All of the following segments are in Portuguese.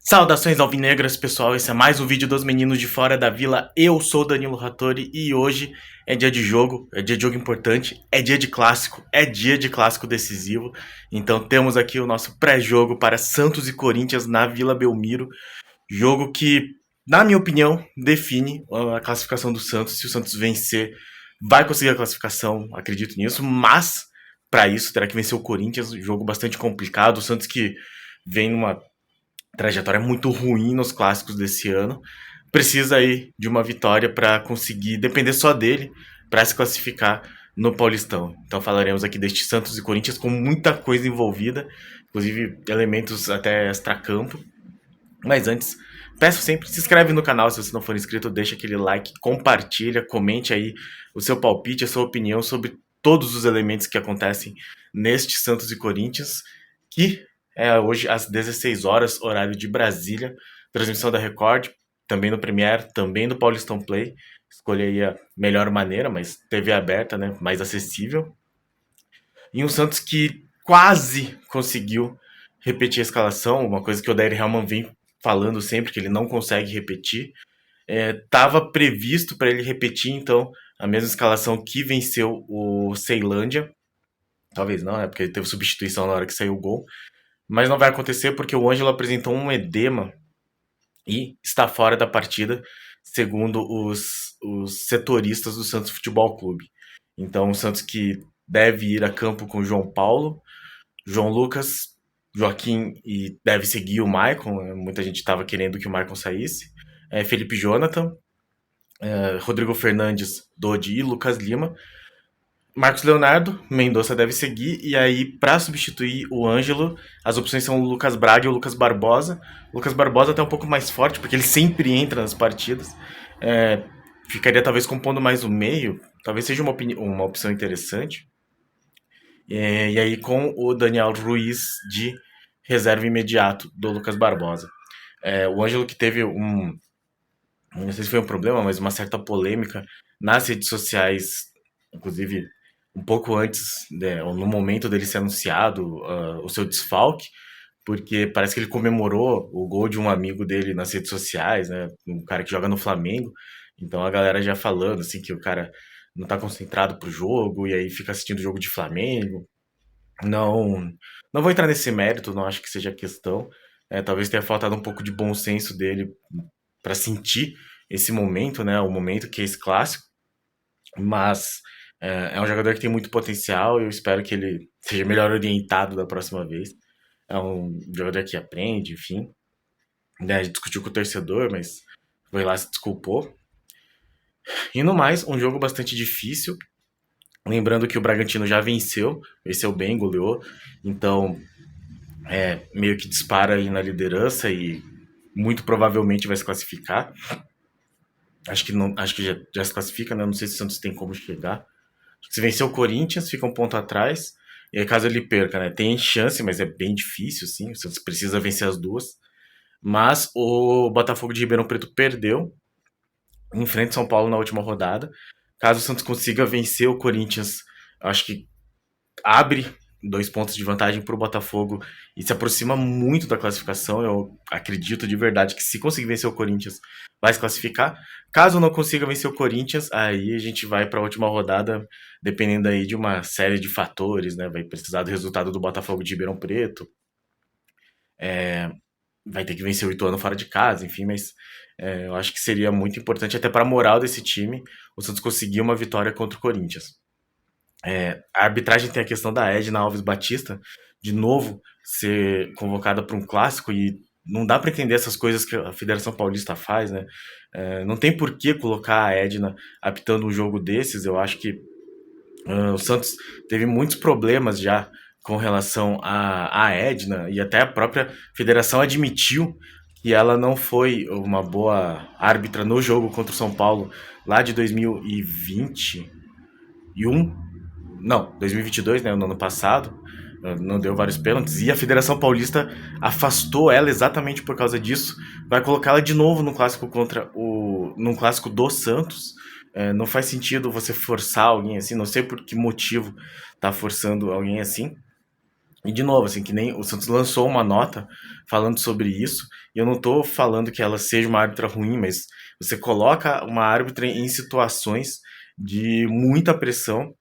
Saudações alvinegras, pessoal. Esse é mais um vídeo dos meninos de fora da vila. Eu sou Danilo Rattori e hoje é dia de jogo, é dia de jogo importante, é dia de clássico decisivo. Então temos aqui o nosso pré-jogo para Santos e Corinthians na Vila Belmiro. Jogo que, na minha opinião, define a classificação do Santos. Se o Santos vencer, vai conseguir a classificação, acredito nisso. Mas, para isso, terá que vencer o Corinthians. Jogo bastante complicado. O Santos que vem numa trajetória muito ruim nos clássicos desse ano. Precisa aí de uma vitória para conseguir depender só dele para se classificar no Paulistão. Então falaremos aqui deste Santos e Corinthians com muita coisa envolvida, inclusive elementos até extracampo. Mas antes, peço sempre, se inscreve no canal se você não for inscrito, deixa aquele like, compartilha, comente aí o seu palpite, a sua opinião sobre todos os elementos que acontecem neste Santos e Corinthians, que é hoje às 16 horas, horário de Brasília, transmissão da Record, também no Premiere, também no Paulistão Play. Escolhi aí a melhor maneira, mas TV aberta, né, mais acessível. E um Santos que quase conseguiu repetir a escalação, uma coisa que o Odair Hellmann vem falando sempre, que ele não consegue repetir. Estava previsto para ele repetir, então, a mesma escalação que venceu o Ceilândia. Talvez não, né, porque ele teve substituição na hora que saiu o gol. Mas não vai acontecer porque o Ângelo apresentou um edema e está fora da partida, segundo os setoristas do Santos Futebol Clube. Então o Santos que deve ir a campo com João Paulo, João Lucas, Joaquim e deve seguir o Maicon. Muita gente estava querendo que o Maicon saísse. Felipe Jonathan, Rodrigo Fernandes, Dodi e Lucas Lima. Marcos Leonardo, Mendonça deve seguir, e aí para substituir o Ângelo, as opções são o Lucas Braga e o Lucas Barbosa. O Lucas Barbosa até um pouco mais forte, porque ele sempre entra nas partidas. Ficaria talvez compondo mais o meio, talvez seja uma opção interessante. E aí com o Daniel Ruiz de reserva imediato do Lucas Barbosa. O Ângelo que teve não sei se foi um problema, mas uma certa polêmica nas redes sociais, inclusive um pouco antes, né, ou no momento dele ser anunciado, o seu desfalque, porque parece que ele comemorou o gol de um amigo dele nas redes sociais, né, um cara que joga no Flamengo. Então a galera já falando assim que o cara não tá concentrado pro jogo e aí fica assistindo o jogo de Flamengo. Não, não vou entrar nesse mérito, não acho que seja questão. Talvez tenha faltado um pouco de bom senso dele para sentir esse momento, né, o momento que é esse clássico. Mas é um jogador que tem muito potencial e eu espero que ele seja melhor orientado da próxima vez. É um jogador que aprende, enfim. Né, a gente discutiu com o torcedor, mas foi lá, se desculpou. E no mais, um jogo bastante difícil. Lembrando que o Bragantino já venceu bem, goleou. Então, meio que dispara aí na liderança e muito provavelmente vai se classificar. Acho que já se classifica, né? Não sei se o Santos tem como chegar. Se vencer o Corinthians, fica um ponto atrás. E aí, caso ele perca, né? Tem chance, mas é bem difícil, sim. O Santos precisa vencer as duas. Mas o Botafogo de Ribeirão Preto perdeu em frente ao São Paulo na última rodada. Caso o Santos consiga vencer o Corinthians, acho que abre 2 pontos de vantagem para o Botafogo e se aproxima muito da classificação. Eu acredito de verdade que se conseguir vencer o Corinthians, vai se classificar. Caso não consiga vencer o Corinthians, aí a gente vai para a última rodada, dependendo aí de uma série de fatores, né? Vai precisar do resultado do Botafogo de Ribeirão Preto. Vai ter que vencer o Ituano fora de casa, enfim, mas eu acho que seria muito importante até para a moral desse time o Santos conseguir uma vitória contra o Corinthians. A arbitragem tem a questão da Edna Alves Batista, de novo, ser convocada para um clássico e não dá para entender essas coisas que a Federação Paulista faz, né? Não tem por que colocar a Edna apitando um jogo desses. Eu acho que o Santos teve muitos problemas já com relação à Edna e até a própria federação admitiu que ela não foi uma boa árbitra no jogo contra o São Paulo lá de 2021. Não, 2022, né, no ano passado, não deu vários pênaltis, e a Federação Paulista afastou ela exatamente por causa disso, vai colocá-la de novo no clássico num clássico do Santos. Não faz sentido você forçar alguém assim, não sei por que motivo tá forçando alguém assim, E de novo, assim, que nem o Santos lançou uma nota falando sobre isso, e eu não tô falando que ela seja uma árbitra ruim, mas você coloca uma árbitra em situações de muita pressão,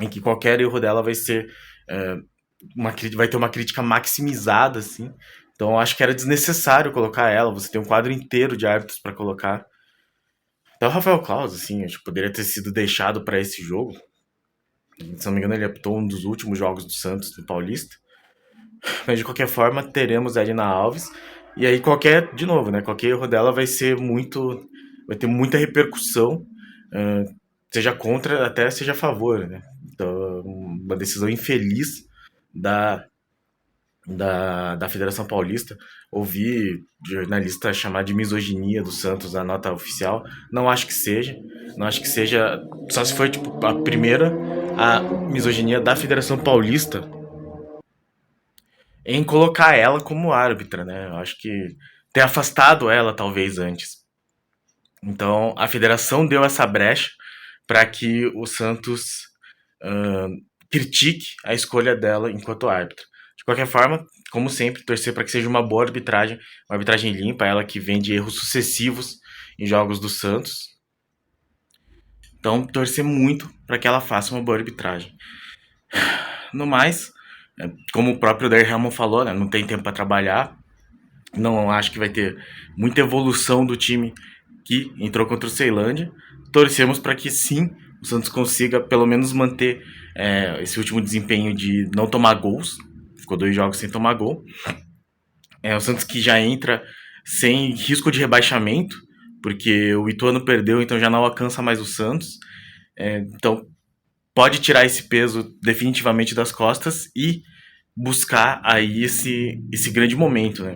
em que qualquer erro dela vai ser é, vai ter uma crítica maximizada, assim. Então eu acho que era desnecessário colocar ela. Você tem um quadro inteiro de árbitros para colocar. Até o Rafael Claus, assim, acho que poderia ter sido deixado para esse jogo. Se não me engano, ele apitou um dos últimos jogos do Santos no Paulista. Mas de qualquer forma, teremos a Edna Alves. E aí de novo, né? Qualquer erro dela vai ser muito. Vai ter muita repercussão. Seja contra, até seja a favor, né? Então, uma decisão infeliz da, da Federação Paulista. Ouvi jornalista chamar de misoginia do Santos a nota oficial. Não acho que seja. Não acho que seja. Só se foi tipo, a primeira a misoginia da Federação Paulista em colocar ela como árbitra, né? Eu acho que ter afastado ela talvez antes. Então a federação deu essa brecha para que o Santos uh, critique a escolha dela enquanto árbitra. De qualquer forma, como sempre, torcer para que seja uma boa arbitragem, uma arbitragem limpa, ela que vem de erros sucessivos em jogos do Santos. Então, torcer muito para que ela faça uma boa arbitragem. No mais, como o próprio Dair Helman falou, né, não tem tempo para trabalhar. Não acho que vai ter muita evolução do time que entrou contra o Ceilândia. Torcemos para que sim, o Santos consiga pelo menos manter esse último desempenho de não tomar gols. Ficou 2 jogos sem tomar gol. O Santos que já entra sem risco de rebaixamento, porque o Ituano perdeu, então já não alcança mais o Santos. Então pode tirar esse peso definitivamente das costas e buscar aí esse grande momento, né?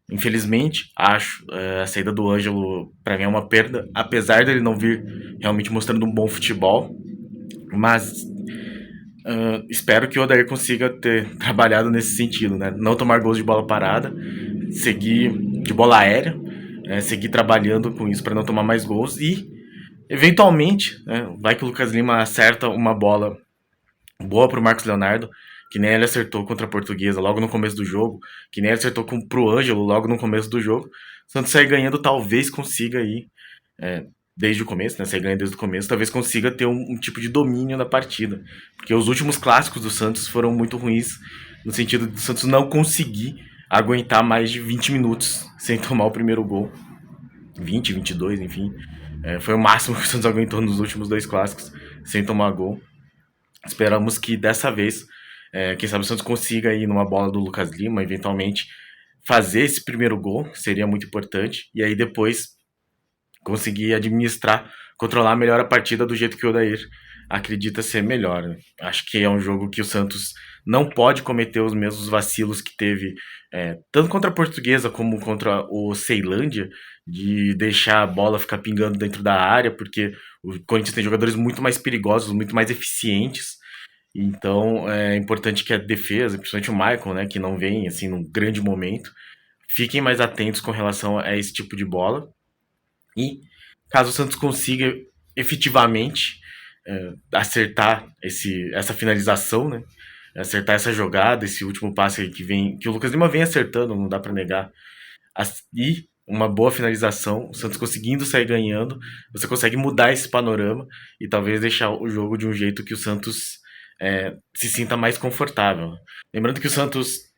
Infelizmente, acho a saída do Ângelo para mim é uma perda, apesar dele não vir realmente mostrando um bom futebol, mas espero que o Odair consiga ter trabalhado nesse sentido, né? Não tomar gols de bola parada, seguir de bola aérea, seguir trabalhando com isso para não tomar mais gols e, eventualmente, né, vai que o Lucas Lima acerta uma bola boa pro Marcos Leonardo, que nem ele acertou contra a Portuguesa logo no começo do jogo, que nem ele acertou pro Ângelo logo no começo do jogo. O Santos sair ganhando, talvez consiga aí, desde o começo, né? Sair ganhando desde o começo, talvez consiga ter um tipo de domínio na partida. Porque os últimos clássicos do Santos foram muito ruins, no sentido do Santos não conseguir aguentar mais de 20 minutos sem tomar o primeiro gol. 20, 22, enfim. Foi o máximo que o Santos aguentou nos últimos 2 clássicos sem tomar gol. Esperamos que dessa vez, quem sabe o Santos consiga ir numa bola do Lucas Lima, eventualmente fazer esse primeiro gol, seria muito importante, e aí depois conseguir administrar, controlar melhor a partida do jeito que o Odair acredita ser melhor. Né? Acho que é um jogo que o Santos não pode cometer os mesmos vacilos que teve, tanto contra a Portuguesa como contra o Ceilândia, de deixar a bola ficar pingando dentro da área, porque o Corinthians tem jogadores muito mais perigosos, muito mais eficientes. Então é importante que a defesa, principalmente o Michael, né, que não vem assim num grande momento, fiquem mais atentos com relação a esse tipo de bola. E caso o Santos consiga efetivamente acertar essa finalização, né? Acertar essa jogada, esse último passe que vem, que o Lucas Lima vem acertando, não dá para negar. E uma boa finalização, o Santos conseguindo sair ganhando, você consegue mudar esse panorama e talvez deixar o jogo de um jeito que o Santos se sinta mais confortável. Lembrando que o Santos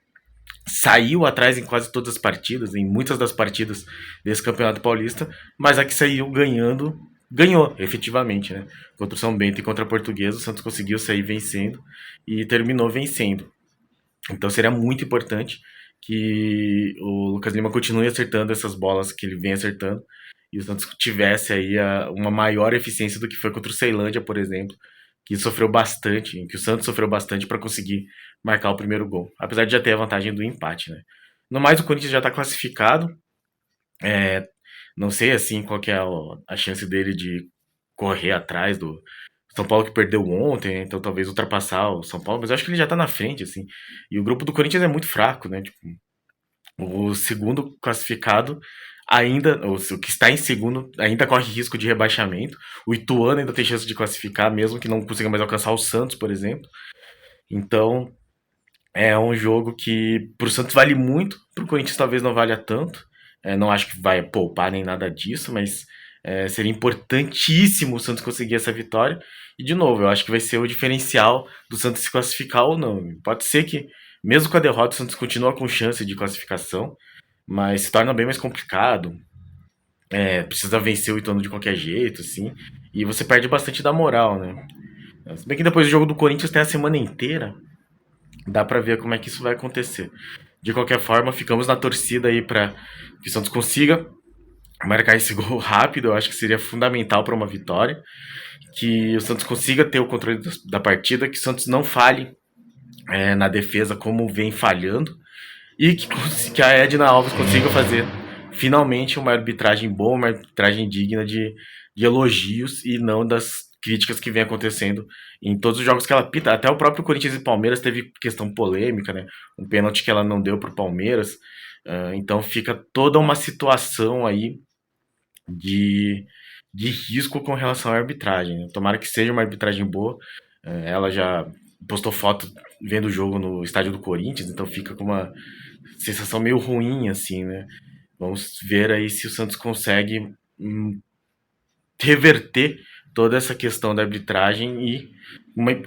saiu atrás em quase todas as partidas, em muitas das partidas desse Campeonato Paulista, mas a que saiu ganhando, ganhou, efetivamente, né? Contra o São Bento e contra a Portuguesa, o Santos conseguiu sair vencendo e terminou vencendo. Então seria muito importante que o Lucas Lima continue acertando essas bolas que ele vem acertando e o Santos tivesse aí uma maior eficiência do que foi contra o Ceilândia, por exemplo, que sofreu bastante, que o Santos sofreu bastante para conseguir marcar o primeiro gol, apesar de já ter a vantagem do empate, né? No mais, o Corinthians já está classificado, não sei assim qual que é a chance dele de correr atrás do São Paulo que perdeu ontem, né? Então talvez ultrapassar o São Paulo, mas eu acho que ele já tá na frente, assim. E o grupo do Corinthians é muito fraco, né? Tipo, o segundo classificado ainda, o que está em segundo, ainda corre risco de rebaixamento. O Ituano ainda tem chance de classificar, mesmo que não consiga mais alcançar o Santos, por exemplo. Então, é um jogo que pro Santos vale muito, pro Corinthians talvez não valha tanto. Não acho que vai poupar nem nada disso, mas seria importantíssimo o Santos conseguir essa vitória. E de novo, eu acho que vai ser o diferencial do Santos se classificar ou não. Pode ser que, mesmo com a derrota, o Santos continua com chance de classificação, mas se torna bem mais complicado. Precisa vencer o Ituano de qualquer jeito, assim. E você perde bastante da moral, né? Se bem que depois do jogo do Corinthians tem a semana inteira, dá pra ver como é que isso vai acontecer. De qualquer forma, ficamos na torcida aí para que o Santos consiga marcar esse gol rápido. Eu acho que seria fundamental para uma vitória. Que o Santos consiga ter o controle da partida, que o Santos não falhe na defesa como vem falhando. E que a Edna Alves consiga fazer finalmente uma arbitragem boa, uma arbitragem digna de elogios e não das críticas que vem acontecendo em todos os jogos que ela pita. Até o próprio Corinthians e Palmeiras teve questão polêmica, né? Um pênalti que ela não deu pro Palmeiras. Então fica toda uma situação aí de, de risco com relação à arbitragem, né? Tomara que seja uma arbitragem boa. Ela já postou foto vendo o jogo no estádio do Corinthians, então fica com uma sensação meio ruim, assim, né? Vamos ver aí se o Santos consegue reverter toda essa questão da arbitragem e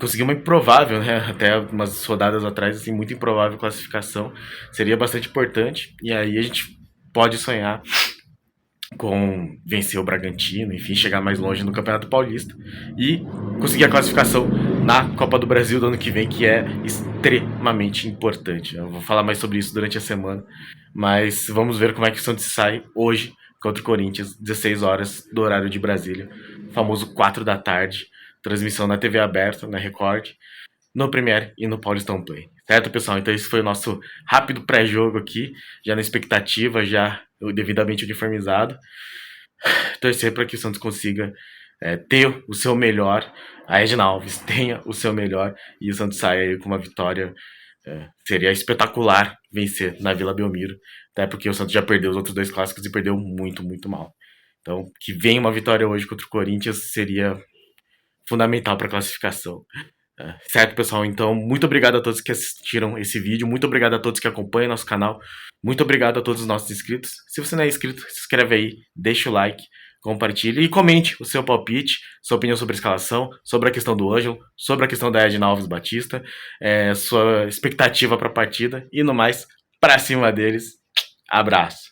conseguir uma improvável, né? Até umas rodadas atrás, assim, muito improvável classificação. Seria bastante importante. E aí a gente pode sonhar com vencer o Bragantino, enfim, chegar mais longe no Campeonato Paulista e conseguir a classificação na Copa do Brasil do ano que vem, que é extremamente importante. Eu vou falar mais sobre isso durante a semana, mas vamos ver como é que o Santos sai hoje contra o Corinthians, 16 horas do horário de Brasília, famoso 4 da tarde, transmissão na TV aberta, na Record, no Premiere e no Paulistão Play. Certo, pessoal? Então esse foi o nosso rápido pré-jogo aqui, já na expectativa, já devidamente uniformizado. Torcer para que o Santos consiga ter o seu melhor, a Edna Alves tenha o seu melhor e o Santos saia aí com uma vitória. Seria espetacular vencer na Vila Belmiro, até porque o Santos já perdeu os outros dois clássicos e perdeu muito, muito mal. Então, que venha uma vitória hoje contra o Corinthians seria fundamental para a classificação. Certo, pessoal? Então, muito obrigado a todos que assistiram esse vídeo. Muito obrigado a todos que acompanham nosso canal. Muito obrigado a todos os nossos inscritos. Se você não é inscrito, se inscreve aí, deixa o like, compartilhe e comente o seu palpite, sua opinião sobre a escalação, sobre a questão do Ângelo, sobre a questão da Edna Alves Batista, sua expectativa para a partida e no mais, para cima deles. Abraço.